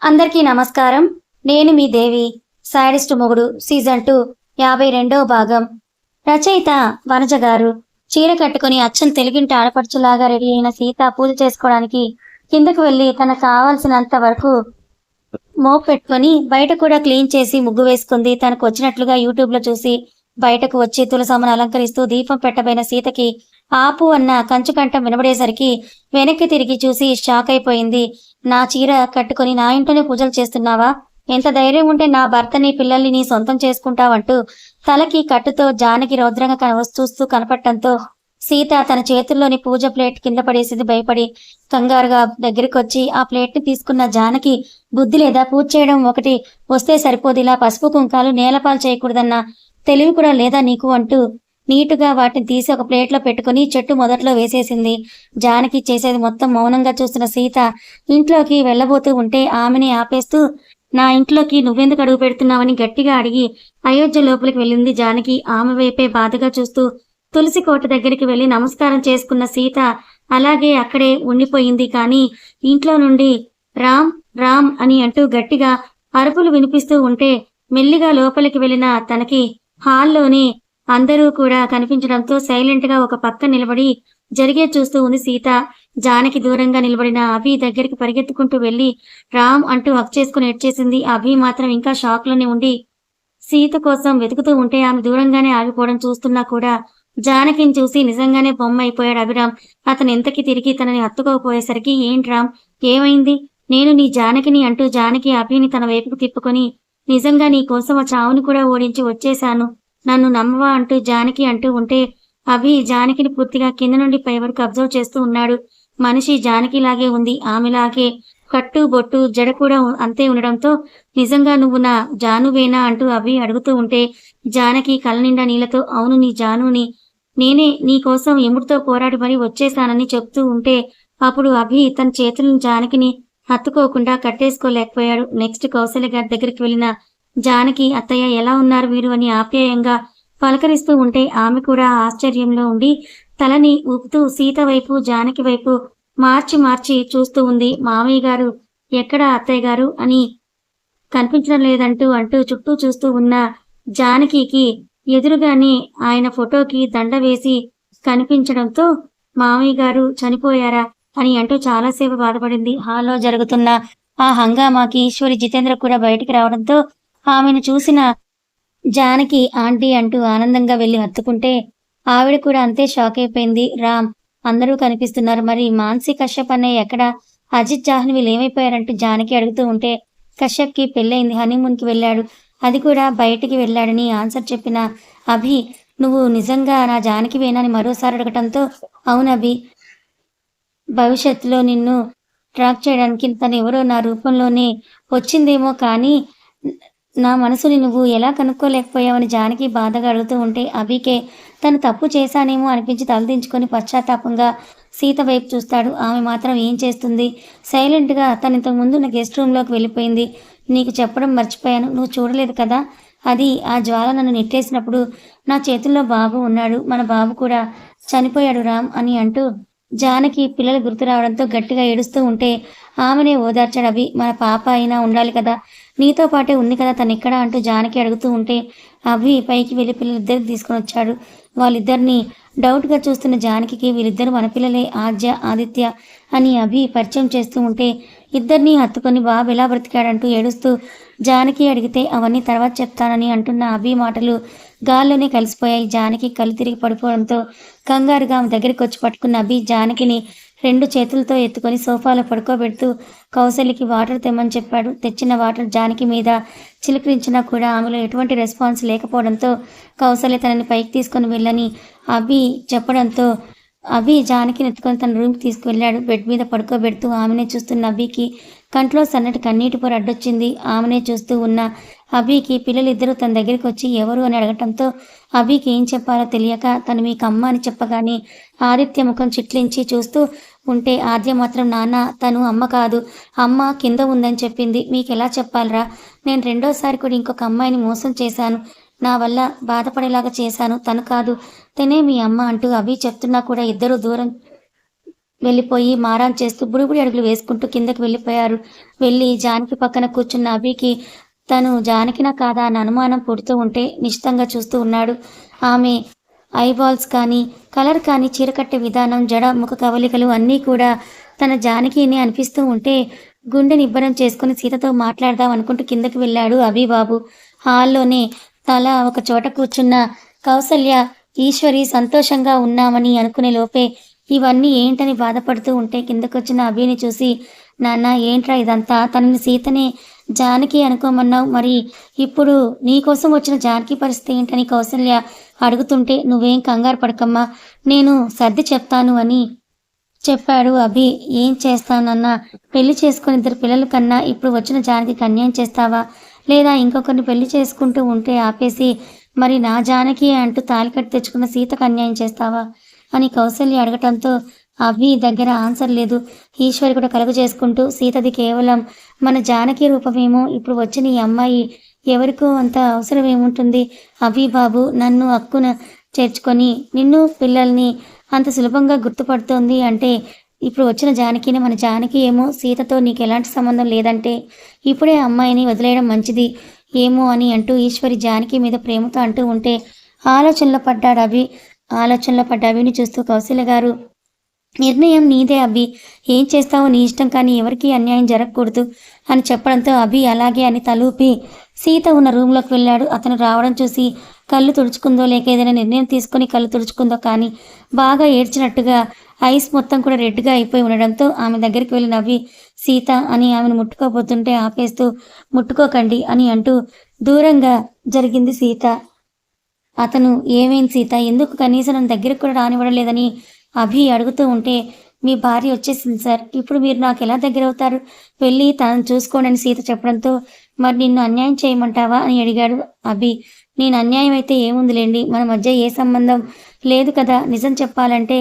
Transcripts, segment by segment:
అందరికీ నమస్కారం. నేను మీ దేవి. సాడిస్ట్ మొగుడు సీజన్ 2 52వ భాగం. రచయిత వనజ గారు. చీర కట్టుకుని అచ్చం తెలుగింటి ఆడపడుచులాగా రెడీ అయిన సీత పూజ చేసుకోవడానికి కిందకు వెళ్లి తనకు కావాల్సినంత వరకు మోపు పెట్టుకుని బయట కూడా క్లీన్ చేసి ముగ్గు వేసుకుంది. తనకు వచ్చినట్లుగా యూట్యూబ్ లో చూసి బయటకు వచ్చి తులసమ్మను అలంకరిస్తూ దీపం పెట్టబోయిన సీతకి ఆపు అన్న కంచుకంఠం వినబడేసరికి వెనక్కి తిరిగి చూసి షాక్ అయిపోయింది. నా చీర కట్టుకుని నా ఇంట్లోనే పూజలు చేస్తున్నావా? ఎంత ధైర్యం ఉంటే నా భర్తని పిల్లల్ని నీ సొంతం చేసుకుంటావంటూ తలకి కట్టుతో జానకి రౌద్రంగా చూస్తూ కనపడటంతో సీత తన చేతుల్లోని పూజ ప్లేట్ కింద పడేసింది. భయపడి కంగారుగా దగ్గరికి వచ్చి ఆ ప్లేట్ ని తీసుకున్న జానకి, బుద్ధి లేదా? పూజ చేయడం ఒకటి వస్తే సరిపోదు, ఇలా పసుపు కుంకాలు నేలపాలు చేయకూడదన్న తెలివి కూడా లేదా నీకు అంటూ నీటుగా వాటిని తీసి ఒక ప్లేట్లో పెట్టుకుని చెట్టు మొదట్లో వేసేసింది. జానకి చేసేది మొత్తం మౌనంగా చూస్తున్న సీత ఇంట్లోకి వెళ్ళబోతూ ఉంటే ఆమెని ఆపేస్తూ, నా ఇంట్లోకి నువ్వెందుకు అడుగు పెడుతున్నావని గట్టిగా అడిగి అయోధ్య లోపలికి వెళ్ళింది జానకి. ఆమె వైపే బాధగా చూస్తూ తులసి కోట దగ్గరికి వెళ్లి నమస్కారం చేసుకున్న సీత అలాగే అక్కడే ఉండిపోయింది. కానీ ఇంట్లో నుండి రామ్ రామ్ అని అంటూ గట్టిగా అరుపులు వినిపిస్తూ ఉంటే మెల్లిగా లోపలికి వెళ్ళిన తనకి హాల్లోనే అందరూ కూడా కనిపించడంతో సైలెంట్ గా ఒక పక్క నిలబడి జరిగే చూస్తూ ఉంది సీత. జానకి దూరంగా నిలబడిన అభి దగ్గరికి పరిగెత్తుకుంటూ వెళ్లి రామ్ అంటూ హక్ చేసుకుని ఏడ్చేసింది. అభి మాత్రం ఇంకా షాక్ లోనే ఉండి సీత కోసం వెతుకుతూ ఉంటే ఆమె దూరంగానే ఆగిపోవడం చూస్తున్నా కూడా జానకిని చూసి నిజంగానే బొమ్మ అయిపోయాడు అభిరామ్. అతను ఎంతకి తిరిగి తనని హత్తుకోకపోయేసరికి, ఏంటి రామ్, ఏమైంది? నేను నీ జానకిని అంటూ జానకి అభిని తన వైపుకు తిప్పుకొని, నిజంగా నీ కోసం ఆ చావుని కూడా ఓడించి వచ్చేశాను, నన్ను నమ్మవా అంటూ జానకి అంటూ ఉంటే అభి జానకిని పూర్తిగా కింద నుండి పై వరకు అబ్జర్వ్ చేస్తూ ఉన్నాడు. మనిషి జానకిలాగే ఉంది, ఆమెలాగే కట్టు బొట్టు జడ కూడా అంతే ఉండడంతో నిజంగా నువ్వు నా జానువేనా అంటూ అభి అడుగుతూ ఉంటే జానకి కళ్ళ నిండా నీళ్లతో, అవును నీ జానుని, నేనే నీ కోసం ఎముడితో పోరాడి మరీ వచ్చేసానని చెప్తూ ఉంటే అప్పుడు అభి తన చేతులను జానకిని హత్తుకోకుండా కట్టేసుకోలేకపోయాడు. నెక్స్ట్ కౌశల్య గారి దగ్గరికి వెళ్ళిన జానకి, అత్తయ్య ఎలా ఉన్నారు మీరు అని ఆప్యాయంగా పలకరిస్తూ ఉంటే ఆమె కూడా ఆశ్చర్యంలో ఉండి తలని ఊపుతూ సీత వైపు జానకి వైపు మార్చి మార్చి చూస్తూ ఉంది. మామయ్య గారు ఎక్కడ అత్తయ్య గారు అని కనిపించడం లేదంటూ అంటూ చుట్టూ చూస్తూ ఉన్న జానకికి ఎదురుగానే ఆయన ఫోటోకి దండ వేసి కనిపించడంతో మామయ్య గారు చనిపోయారా అని అంటూ చాలాసేపు బాధపడింది. హాల్లో జరుగుతున్న ఆ హంగామాకి ఈశ్వరి జితేంద్ర కూడా బయటికి రావడంతో ఆమెను చూసిన జానకి ఆంటీ అంటూ ఆనందంగా వెళ్లి హత్తుకుంటే ఆవిడ కూడా అంతే షాక్ అయిపోయింది. రామ్, అందరూ కనిపిస్తున్నారు, మరి మాన్సి కశ్యప్ అన్నయ్య ఎక్కడ? అజిత్ జాహ్నవీలు ఏమైపోయారంటూ జానకి అడుగుతూ ఉంటే కశ్యప్ కి పెళ్ళైంది, హనీమూన్ కి వెళ్ళాడు, అది కూడా బయటికి వెళ్ళాడని ఆన్సర్ చెప్పిన అభి, నువ్వు నిజంగా నా జానకివేనా అని మరోసారి అడగటంతో అవునభి, భవిష్యత్తులో నిన్ను ట్రాక్ చేయడానికి తను ఎవరో నా రూపంలోనే వచ్చిందేమో, కానీ నా మనసుని నువ్వు ఎలా కనుక్కోలేకపోయావని జానకి బాధగా అడుగుతూ ఉంటే అభికే తను తప్పు చేశానేమో అనిపించి తలదించుకొని పశ్చాత్తాపంగా సీత వైపు చూస్తాడు. ఆమె మాత్రం ఏం చేస్తుంది? సైలెంట్గా తను ఇంతకుముందు నా గెస్ట్ రూమ్లోకి వెళ్ళిపోయింది. నీకు చెప్పడం మర్చిపోయాను, నువ్వు చూడలేదు కదా, అది ఆ జ్వాల నన్ను నెట్టేసినప్పుడు నా చేతుల్లో బాబు ఉన్నాడు, మన బాబు కూడా చనిపోయాడు రామ్ అని అంటూ జానకి పిల్లలు గుర్తు రావడంతో గట్టిగా ఏడుస్తూ ఉంటే ఆమెనే ఓదార్చాడు అభి. మన పాప అయినా ఉండాలి కదా, నీతో పాటే ఉంది కదా, తను ఎక్కడా అంటూ జానకి అడుగుతూ ఉంటే అభి పైకి వెళ్ళి పిల్లలిద్దరికి తీసుకొని వచ్చాడు. వాళ్ళిద్దరిని డౌట్గా చూస్తున్న జానకి వీళ్ళిద్దరు మన పిల్లలే, ఆద్య ఆదిత్య అని అభి పరిచయం చేస్తూ ఉంటే ఇద్దరిని హత్తుకొని బాబు ఎలా బ్రతికాడంటూ ఏడుస్తూ జానకి అడిగితే అవన్నీ తర్వాత చెప్తానని అంటున్న అభి మాటలు గాల్లోనే కలిసిపోయాయి. జానకి కళ్ళు తిరిగి పడిపోవడంతో కంగారుగా ఆమె దగ్గరికి వచ్చి పట్టుకున్న అభి జానకిని రెండు చేతులతో ఎత్తుకొని సోఫాలో పడుకోబెడుతూ కౌశల్యకి వాటర్ తెమ్మని చెప్పాడు. తెచ్చిన వాటర్ జానకి మీద చిలకరించినా కూడా ఆమెలో ఎటువంటి రెస్పాన్స్ లేకపోవడంతో కౌశల్య తనని పైకి తీసుకొని వెళ్ళని అభి చెప్పడంతో అభి జానకిని ఎత్తుకొని తన రూమ్కి తీసుకువెళ్ళాడు. బెడ్ మీద పడుకోబెడుతూ ఆమెనే చూస్తున్న అభికి కంట్లో సన్నటి కన్నీటి పొర అడ్డొచ్చింది. ఆమెనే చూస్తూ ఉన్న అభికి పిల్లలిద్దరూ తన దగ్గరికి వచ్చి ఎవరు అని అడగటంతో అభికి ఏం చెప్పాలో తెలియక తను మీకు అమ్మ అని చెప్పగానే ఆదిత్య ముఖం చిట్లించి చూస్తూ ఉంటే ఆద్య మాత్రం నాన్న, తను అమ్మ కాదు, అమ్మ కింద ఉందని చెప్పింది, మీకు ఎలా చెప్పాలరా, నేను రెండోసారి కూడా ఇంకొక అమ్మాయిని మోసం చేశాను, నా వల్ల బాధపడేలాగా చేశాను, తను కాదు, తనే మీ అమ్మ అంటూ అభి చెప్తున్నా కూడా ఇద్దరు దూరం వెళ్ళిపోయి మారాం చేస్తూ బుడిబుడి అడుగులు వేసుకుంటూ కిందకి వెళ్ళిపోయారు. వెళ్ళి జానకి పక్కన కూర్చున్న అభికి తను జానకినా కాదా అన్న అనుమానం పుడుతూ ఉంటే నిశితంగా చూస్తూ ఉన్నాడు. ఆమె ఐబాల్స్ కానీ, కలర్ కానీ, చీర కట్టే విధానం, జడ, ముఖ కవలికలు అన్నీ కూడా తన జానకినే అనిపిస్తూ ఉంటే గుండె నిబ్బరం చేసుకుని సీతతో మాట్లాడదాం అనుకుంటూ కిందకి వెళ్ళాడు అభిబాబు. హాల్లోనే తల ఒక చోట కూర్చున్న కౌసల్య, ఈశ్వరి సంతోషంగా ఉన్నామని అనుకునే లోపే ఇవన్నీ ఏంటని బాధపడుతూ ఉంటే కిందకొచ్చిన అభిని చూసి, నాన్న ఏంట్రా ఇదంతా, తనని సీతనే జానకి అనుకోమన్నావు, మరి ఇప్పుడు నీకోసం వచ్చిన జానకి పరిస్థితి ఏంటని కౌసల్య అడుగుతుంటే, నువ్వేం కంగారు పడకమ్మా, నేను సర్ది చెప్తాను అని చెప్పాడు అభి. ఏం చేస్తానన్నా, పెళ్లి చేసుకుని 2 పిల్లల కన్నా ఇప్పుడు వచ్చిన జానకి అన్యాయం చేస్తావా, లేదా ఇంకొకరిని పెళ్లి చేసుకుంటూ ఉంటే ఆపేసి మరి నా జానకి అంటూ తాలికట్టు తెచ్చుకున్న సీతకు అన్యాయం చేస్తావా అని కౌసల్య అడగటంతో అభి దగ్గర ఆన్సర్ లేదు. ఈశ్వరి కూడా కలుగు చేసుకుంటూ, సీతది కేవలం మన జానకి రూపమేమో, ఇప్పుడు వచ్చిన ఈ అమ్మాయి ఎవరికో అంత అవసరం ఏముంటుంది, అభి బాబు నన్ను హక్కున చేర్చుకొని నిన్ను పిల్లల్ని అంత సులభంగా గుర్తుపడుతోంది అంటే ఇప్పుడు వచ్చిన జానకిని మన జానకి ఏమో, సీతతో నీకు ఎలాంటి సంబంధం లేదంటే ఇప్పుడే అమ్మాయిని వదిలేయడం మంచిది ఏమో అని అంటూ ఈశ్వరి జానకి మీద ప్రేమతో అంటూ ఉంటే ఆలోచనలో పడ్డ అభిని చూస్తూ కౌశల్య గారు, నిర్ణయం నీదే అభి, ఏం చేస్తావో నీ ఇష్టం, కానీ ఎవరికీ అన్యాయం జరగకూడదు అని చెప్పడంతో అభి అలాగే అని తలూపి సీత ఉన్న రూమ్లోకి వెళ్ళాడు. అతను రావడం చూసి కళ్ళు తుడుచుకుందో లేక ఏదైనా నిర్ణయం తీసుకుని కళ్ళు తుడుచుకుందో కానీ బాగా ఏడ్చినట్టుగా ఐస్ మొత్తం కూడా రెడ్గా అయిపోయి ఉండడంతో ఆమె దగ్గరికి వెళ్ళిన అభి సీత అని ఆమెను ముట్టుకోబోతుంటే ఆపేస్తూ, ముట్టుకోకండి అని అంటూ దూరంగా జరిగింది సీత. అతను, ఏమైంది సీత, ఎందుకు కనీసం నన్ను దగ్గరికి కూడా రానివ్వడలేదని అభి అడుగుతూ ఉంటే, మీ భార్య వచ్చేసింది సార్, ఇప్పుడు మీరు నాకు ఎలా దగ్గర అవుతారు, వెళ్ళి తనను చూసుకోండి అని సీత చెప్పడంతో, మరి నిన్ను అన్యాయం చేయమంటావా అని అడిగాడు అభి. నేను అన్యాయం అయితే ఏముందిలేండి, మన మధ్య ఏ సంబంధం లేదు కదా, నిజం చెప్పాలంటే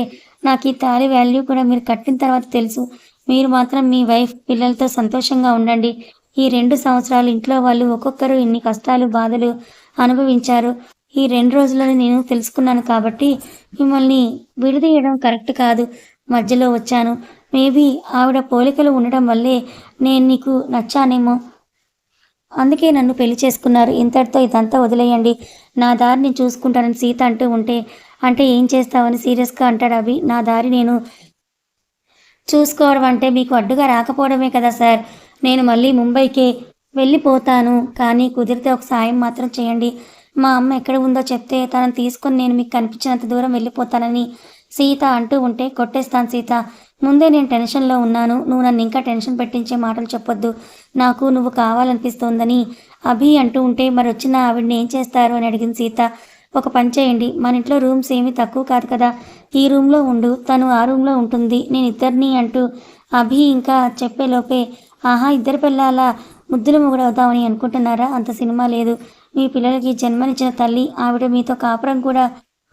నాకు ఈ తాళి వాల్యూ కూడా మీరు కట్టిన తర్వాత తెలుసు. మీరు మాత్రం మీ వైఫ్ పిల్లలతో సంతోషంగా ఉండండి. ఈ 2 సంవత్సరాలు ఇంట్లో వాళ్ళు ఒక్కొక్కరు ఇన్ని కష్టాలు బాధలు అనుభవించారు. ఈ 2 రోజుల్లోనే నేను తెలుసుకున్నాను కాబట్టి మిమ్మల్ని విడదీయడం కరెక్ట్ కాదు, మధ్యలో వచ్చాను. మేబీ ఆవిడ పోలికలు ఉండడం వల్లే నేను నీకు నచ్చానేమో, అందుకే నన్ను పెళ్లి చేసుకున్నారు. ఇంతటితో ఇదంతా వదిలేయండి, నా దారి నేను చూసుకుంటానని సీత అంటూ ఉంటే, అంటే ఏం చేస్తావని సీరియస్గా అంటాడు అభి. నా దారి నేను చూసుకోవడం అంటే మీకు అడ్డుగా రాకపోవడమే కదా సార్, నేను మళ్ళీ ముంబైకే వెళ్ళిపోతాను, కానీ కుదిరితే ఒక సాయం మాత్రం చేయండి. మా అమ్మ ఎక్కడ ఉందో చెప్తే తనని తీసుకొని నేను మీకు కనిపించినంత దూరం వెళ్ళిపోతానని సీత అంటూ ఉంటే, కొట్టేస్తాను సీత, ముందే నేను టెన్షన్లో ఉన్నాను, నువ్వు నన్ను ఇంకా టెన్షన్ పెట్టించే మాటలు చెప్పొద్దు, నాకు నువ్వు కావాలనిపిస్తోందని అభి అంటూ ఉంటే, మరి వచ్చిన ఆవిడని ఏం చేస్తారు అని అడిగింది సీత. ఒక పని చేయండి, మన ఇంట్లో రూమ్స్ ఏమీ తక్కువ కాదు కదా, ఈ రూమ్లో ఉండు, తను ఆ రూమ్లో ఉంటుంది, నేను ఇద్దరిని అంటూ అభి ఇంకా చెప్పేలోపే, ఆహా 2 పిల్లల ముద్దుల మొగుడు అవుదామని అనుకుంటున్నారా, అంత సినిమా లేదు, మీ పిల్లలకి జన్మనిచ్చిన తల్లి ఆవిడ మీతో కాపురం కూడా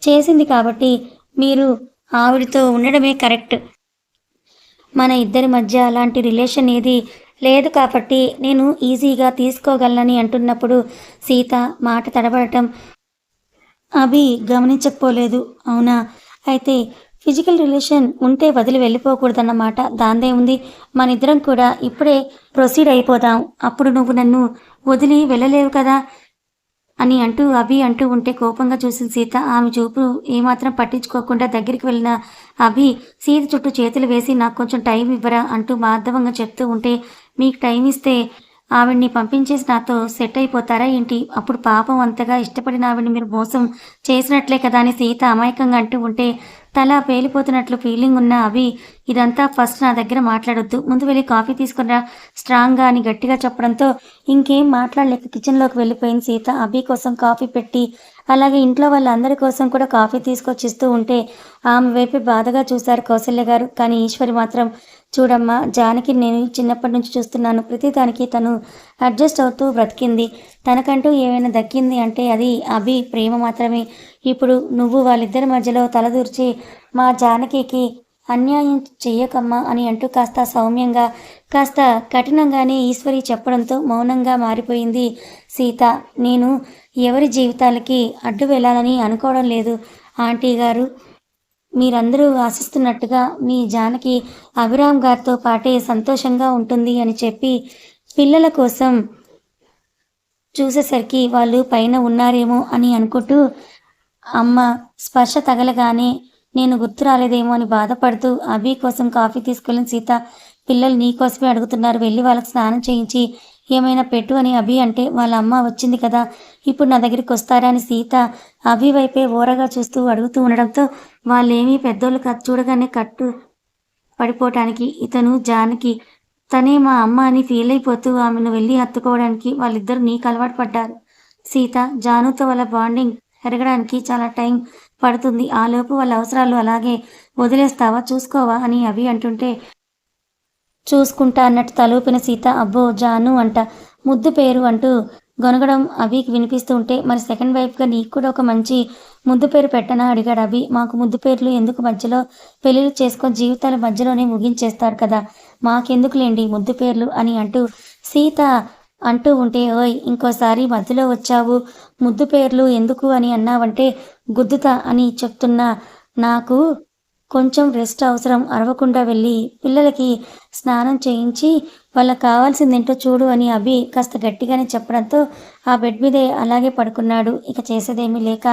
చేసింది కాబట్టి మీరు ఆవిడతో ఉండడమే కరెక్ట్, మన ఇద్దరి మధ్య అలాంటి రిలేషన్ ఏది లేదు కాబట్టి నేను ఈజీగా తీసుకోగలనని అంటున్నప్పుడు సీత మాట తడబడటం అభి గమనించకపోలేదు. అవునా, అయితే ఫిజికల్ రిలేషన్ ఉంటే వదిలి వెళ్ళిపోకూడదన్నమాట, దాందే ఉంది, మన ఇద్దరం కూడా ఇప్పుడే ప్రొసీడ్ అయిపోదాం, అప్పుడు నువ్వు నన్ను వదిలి వెళ్ళలేవు కదా అని అంటూ అభి అంటూ ఉంటే కోపంగా చూసిన సీత ఆమె చూపు ఏమాత్రం పట్టించుకోకుండా దగ్గరికి వెళ్ళిన అభి సీత చుట్టూ చేతులు వేసి, నాకు కొంచెం టైం ఇవ్వరా అంటూ మాధవంగా చెప్తూ ఉంటే, మీకు టైం ఇస్తే ఆవిడ్ని పంపించేసి నాతో సెట్ అయిపోతారా ఏంటి, అప్పుడు పాపం అంతగా ఇష్టపడిన ఆవిడ్ని మీరు మోసం చేసినట్లే కదా అని సీత అమాయకంగా అంటూ ఉంటే తల పేలిపోతున్నట్లు ఫీలింగ్ ఉన్న అభి, ఇదంతా ఫస్ట్ నా దగ్గర మాట్లాడొద్దు, ముందు వెళ్ళి కాఫీ తీసుకురా స్ట్రాంగ్గా అని గట్టిగా చెప్పడంతో ఇంకేం మాట్లాడలేక కిచెన్లోకి వెళ్ళిపోయింది సీత. అభి కోసం కాఫీ పెట్టి అలాగే ఇంట్లో వాళ్ళందరి కోసం కూడా కాఫీ తీసుకొచ్చిస్తూ ఉంటే ఆమె వైపు బాధగా చూశారు కౌసల్య గారు. కానీ ఈశ్వరి మాత్రం, చూడమ్మా, జానకి నేను చిన్నప్పటి నుంచి చూస్తున్నాను, ప్రతిదానికి తను అడ్జస్ట్ అవుతూ బ్రతికింది, తనకంటూ ఏమైనా దక్కింది అంటే అది అభి ప్రేమ మాత్రమే. ఇప్పుడు నువ్వు వాళ్ళిద్దరి మధ్యలో తలదూర్చి మా జానకికి అన్యాయం చెయ్యకమ్మా అని అంటూ కాస్త సౌమ్యంగా కాస్త కఠినంగానే ఈశ్వరి చెప్పడంతో మౌనంగా మారిపోయింది సీత. నేను ఎవరి జీవితాలకి అడ్డు వెళ్ళాలని అనుకోవడం లేదు ఆంటీ గారు, మీరందరూ ఆశిస్తున్నట్టుగా మీ జానకి అభిరామ్ గారితో పాటే సంతోషంగా ఉంటుంది అని చెప్పి పిల్లల కోసం చూసేసరికి వాళ్ళు పైన ఉన్నారేమో అని అనుకుంటూ అమ్మ స్పర్శ తగలగానే నేను గుర్తు రాలేదేమో అని బాధపడుతూ అభి కోసం కాఫీ తీసుకెళ్ళిన సీత. పిల్లలు నీకోసమే అడుగుతున్నారు, వెళ్ళి వాళ్ళకి స్నానం చేయించి ఏమైనా పెట్టు అని అభి అంటే వాళ్ళ అమ్మ వచ్చింది కదా, ఇప్పుడు నా దగ్గరికి వస్తారా అని సీత అభి వైపే ఓరగా చూస్తూ అడుగుతూ ఉండడంతో వాళ్ళేమీ పెద్దోళ్ళు కాదు, చూడగానే కట్టు పడిపోవటానికి ఇతను జానకి తనే మా అమ్మ అని ఫీల్ అయిపోతూ ఆమెను వెళ్ళి హత్తుకోవడానికి వాళ్ళిద్దరూ నీకు అలవాటు పడ్డారు. సీత, జానుతో వాళ్ళ బాండింగ్ పెరగడానికి చాలా టైం పడుతుంది. ఆలోపు వాళ్ళ అవసరాలు అలాగే వదిలేస్తావా, చూసుకోవా అని అభి అంటుంటే చూసుకుంటా అన్నట్టు తలూపిన సీత అబ్బో జాను అంట ముద్దు పేరు అంటూ గొనగడం అభికి వినిపిస్తూ ఉంటే, మరి సెకండ్ వైఫ్గా నీకు కూడా ఒక మంచి ముద్దు పేరు పెట్టనా అడిగాడు అభి. మాకు ముద్దు పేర్లు ఎందుకు, మధ్యలో పెళ్ళిళ్ళు చేసుకొని జీవితాల మధ్యలోనే ముగించేస్తారు కదా, మాకెందుకులేండి ముద్దు పేర్లు అని అంటూ సీత అంటూ ఉంటే, ఓయ్ ఇంకోసారి మధ్యలో వచ్చావు ముద్దు పేర్లు ఎందుకు అని అన్నావంటే గుద్దుతా అని చెప్తున్నా, నాకు కొంచెం రెస్ట్ అవసరం, అరవకుండా వెళ్ళి పిల్లలకి స్నానం చేయించి వాళ్ళకి కావాల్సిందేంటో చూడు అని అభి కాస్త గట్టిగానే చెప్పడంతో ఆ బెడ్ మీదే అలాగే పడుకున్నాడు. ఇక చేసేదేమీ లేక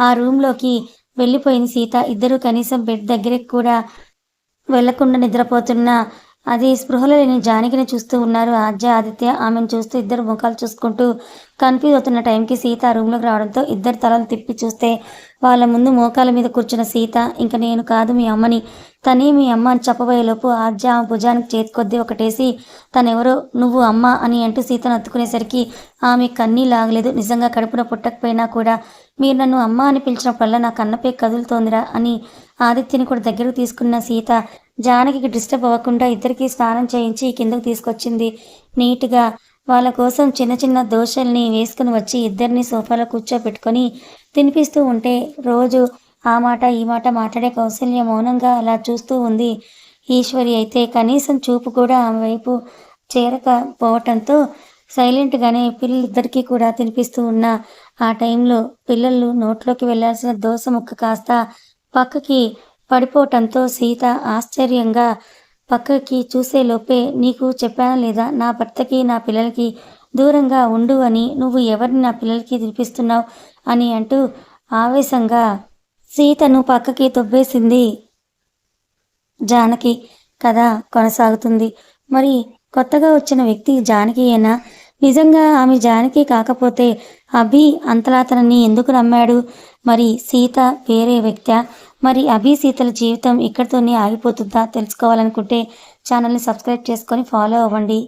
ఆ రూమ్లోకి వెళ్ళిపోయింది సీత. ఇద్దరు కనీసం బెడ్ దగ్గరికి కూడా వెళ్లకుండా నిద్రపోతున్న అది స్పృహలో లేని జానకిని చూస్తూ ఉన్నారు ఆద్య, ఆదిత్య. ఆమెను చూస్తూ ఇద్దరు ముఖాలు చూసుకుంటూ కన్ఫ్యూజ్ అవుతున్న టైంకి సీత రూమ్లోకి రావడంతో ఇద్దరు తలలు తిప్పి చూస్తే వాళ్ళ ముందు మోకాల మీద కూర్చున్న సీత, ఇంక నేను కాదు మీ అమ్మని, తనే మీ అమ్మ అని చెప్పబోయేలోపు ఆద్య ఆమె భుజానికి చేతి కొద్దీ ఒకటేసి తనెవరో నువ్వు అమ్మ అని అంటూ సీతను అత్తుకునేసరికి ఆమె కన్నీ లాగలేదు. నిజంగా కడుపున పుట్టకపోయినా కూడా మీరు నన్ను అమ్మ అని పిలిచినప్పుడల్లా నా కన్నపై కదులుతోందిరా అని ఆదిత్యని కూడా దగ్గరకు తీసుకున్న సీత జానకి డిస్టర్బ్ అవ్వకుండా ఇద్దరికి స్నానం చేయించి కిందకు తీసుకొచ్చింది. నీట్గా వాళ్ళ కోసం చిన్న చిన్న దోశల్ని వేసుకుని వచ్చి ఇద్దరిని సోఫాలో కూర్చోబెట్టుకొని తినిపిస్తూ ఉంటే రోజు ఆ మాట ఈ మాట మాట్లాడే కౌశల్య మౌనంగా అలా చూస్తూ ఉంది. ఈశ్వరి అయితే కనీసం చూపు కూడా ఆమె వైపు చేరకపోవటంతో సైలెంట్గానే పిల్లలిద్దరికీ కూడా తినిపిస్తూ ఉన్న ఆ టైంలో పిల్లలు నోట్లోకి వెళ్లాల్సిన దోశ ముక్క కాస్త పక్కకి పడిపోవటంతో సీత ఆశ్చర్యంగా పక్కకి చూసేలోపే నీకు చెప్పానా లేదా, నా భర్తకి నా పిల్లలకి దూరంగా ఉండు అని, నువ్వు ఎవరిని నా పిల్లలకి తినిపిస్తున్నావు అని అంటూ ఆవేశంగా సీతను పక్కకి తొబ్బేసింది జానకి. కథ కొనసాగుతుంది. మరి కొత్తగా వచ్చిన వ్యక్తి జానకియేనా? నిజంగా ఆమె జానకి కాకపోతే అభి అంతలా తనని ఎందుకు నమ్మాడు? మరి సీత వేరే వ్యక్తా? మరి అభి సీతల జీవితం ఇక్కడితోనే ఆగిపోతుందా? తెలుసుకోవాలనుకుంటే ఛానల్ని సబ్స్క్రైబ్ చేసుకొని ఫాలో అవ్వండి.